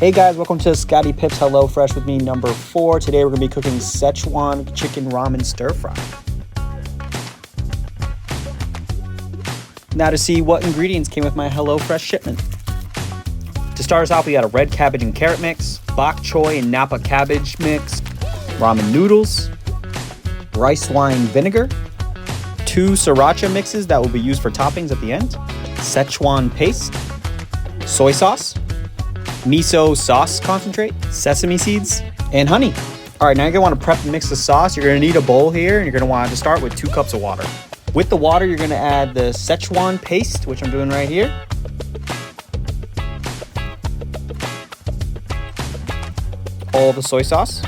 Hey guys, welcome to Scotty-Pips HelloFresh with me, number 4. Today we're going to be cooking Szechuan Chicken Ramen Stir-Fry. Now to see what ingredients came with my HelloFresh shipment. To start us off, we got a red cabbage and carrot mix, bok choy and napa cabbage mix, ramen noodles, rice wine vinegar, 2 sriracha mixes that will be used for toppings at the end, Szechuan paste, soy sauce, miso sauce concentrate, sesame seeds, and honey. All right, now you're gonna want to prep and mix the sauce. You're gonna need a bowl here, and you're gonna want to start with 2 cups of water. With the water, you're gonna add the Szechuan paste, which I'm doing right here. All the soy sauce.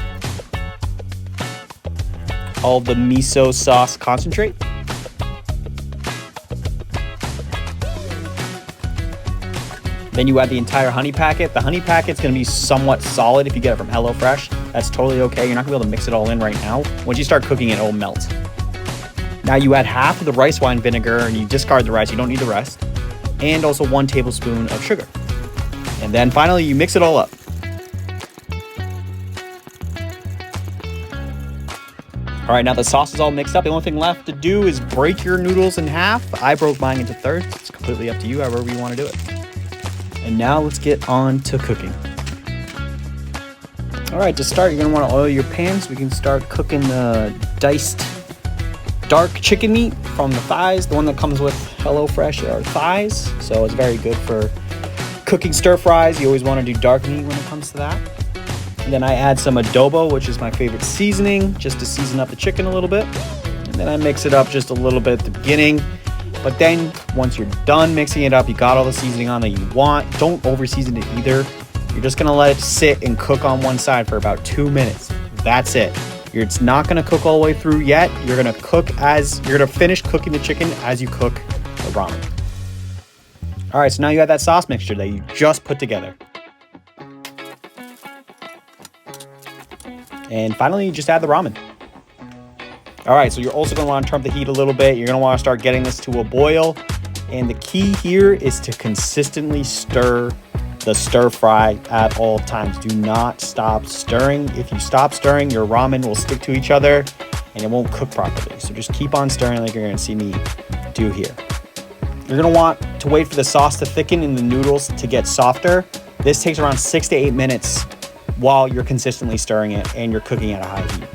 All the miso sauce concentrate. Then you add the entire honey packet. The honey packet's gonna be somewhat solid if you get it from HelloFresh. That's totally okay. You're not gonna be able to mix it all in right now. Once you start cooking it, it'll melt. Now you add half of the rice wine vinegar and you discard the rice, you don't need the rest. And also 1 tablespoon of sugar. And then finally you mix it all up. All right, now the sauce is all mixed up. The only thing left to do is break your noodles in half. I broke mine into thirds. It's completely up to you, however you want to do it. And now let's get on to cooking. All right, to start, you're gonna wanna oil your pan so we can start cooking the diced dark chicken meat from the thighs. The one that comes with HelloFresh are thighs, so it's very good for cooking stir fries. You always wanna do dark meat when it comes to that. And then I add some adobo, which is my favorite seasoning, just to season up the chicken a little bit. And then I mix it up just a little bit at the beginning. But then once you're done mixing it up, you got all the seasoning on that you want. Don't over season it either. You're just gonna let it sit and cook on one side for about 2 minutes. That's it. It's not gonna cook all the way through yet. You're gonna finish cooking the chicken as you cook the ramen. All right, so now you have that sauce mixture that you just put together. And finally, you just add the ramen. All right, so you're also gonna wanna turn up the heat a little bit. You're gonna wanna start getting this to a boil. And the key here is to consistently stir the stir fry at all times. Do not stop stirring. If you stop stirring, your ramen will stick to each other and it won't cook properly. So just keep on stirring like you're gonna see me do here. You're gonna want to wait for the sauce to thicken and the noodles to get softer. This takes around 6 to 8 minutes while you're consistently stirring it and you're cooking at a high heat.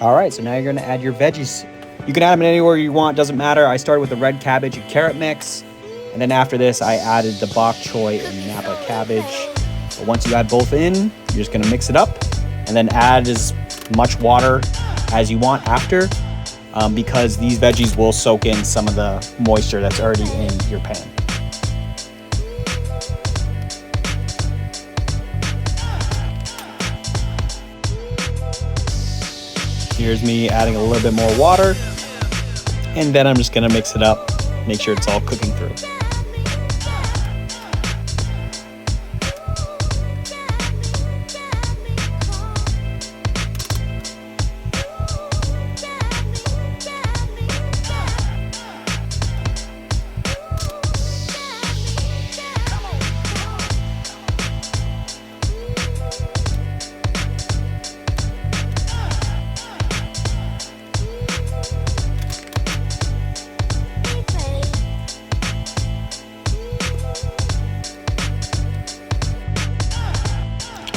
All right, so now you're gonna add your veggies. You can add them anywhere you want, doesn't matter. I started with the red cabbage and carrot mix. And then after this, I added the bok choy and napa cabbage. But once you add both in, you're just gonna mix it up and then add as much water as you want after because these veggies will soak in some of the moisture that's already in your pan. Here's me adding a little bit more water, and then I'm just gonna mix it up, make sure it's all cooking through.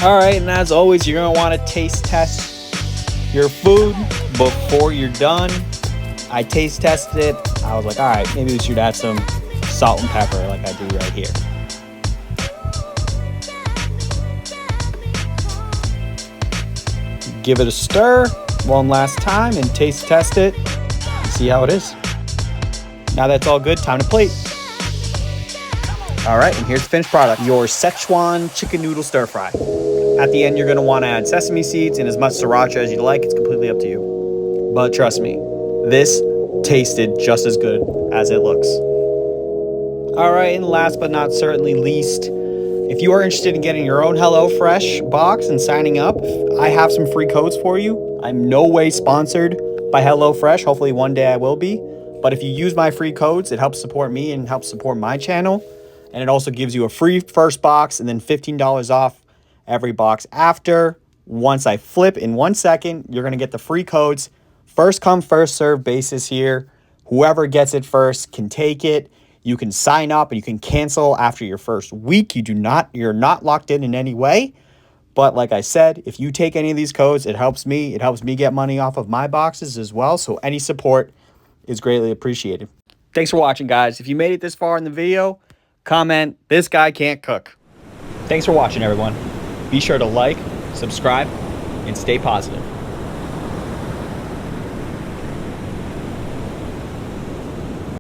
All right, and as always, you're gonna wanna taste test your food before you're done. I taste tested it. I was like, all right, maybe we should add some salt and pepper like I do right here. give it a stir one last time and taste test it. See how it is. Now that's all good, time to plate. All right, and here's the finished product. Your Szechuan Chicken Noodle Stir-Fry. At the end, you're gonna wanna add sesame seeds and as much sriracha as you'd like. It's completely up to you. But trust me, this tasted just as good as it looks. All right, and last but not certainly least, if you are interested in getting your own HelloFresh box and signing up, I have some free codes for you. I'm no way sponsored by HelloFresh. Hopefully one day I will be. But if you use my free codes, it helps support me and helps support my channel. And it also gives you a free first box and then $15 off every box after. Once I flip in 1 second, you're going to get the free codes. First come, first serve basis here. Whoever gets it first can take it. You can sign up and you can cancel after your first week. You're not locked in any way. But like I said, if you take any of these codes, it helps me. It helps me get money off of my boxes as well. So any support is greatly appreciated. Thanks for watching, guys. If you made it this far in the video, comment, "This guy can't cook." Thanks for watching, everyone. Be sure to like, subscribe, and stay positive.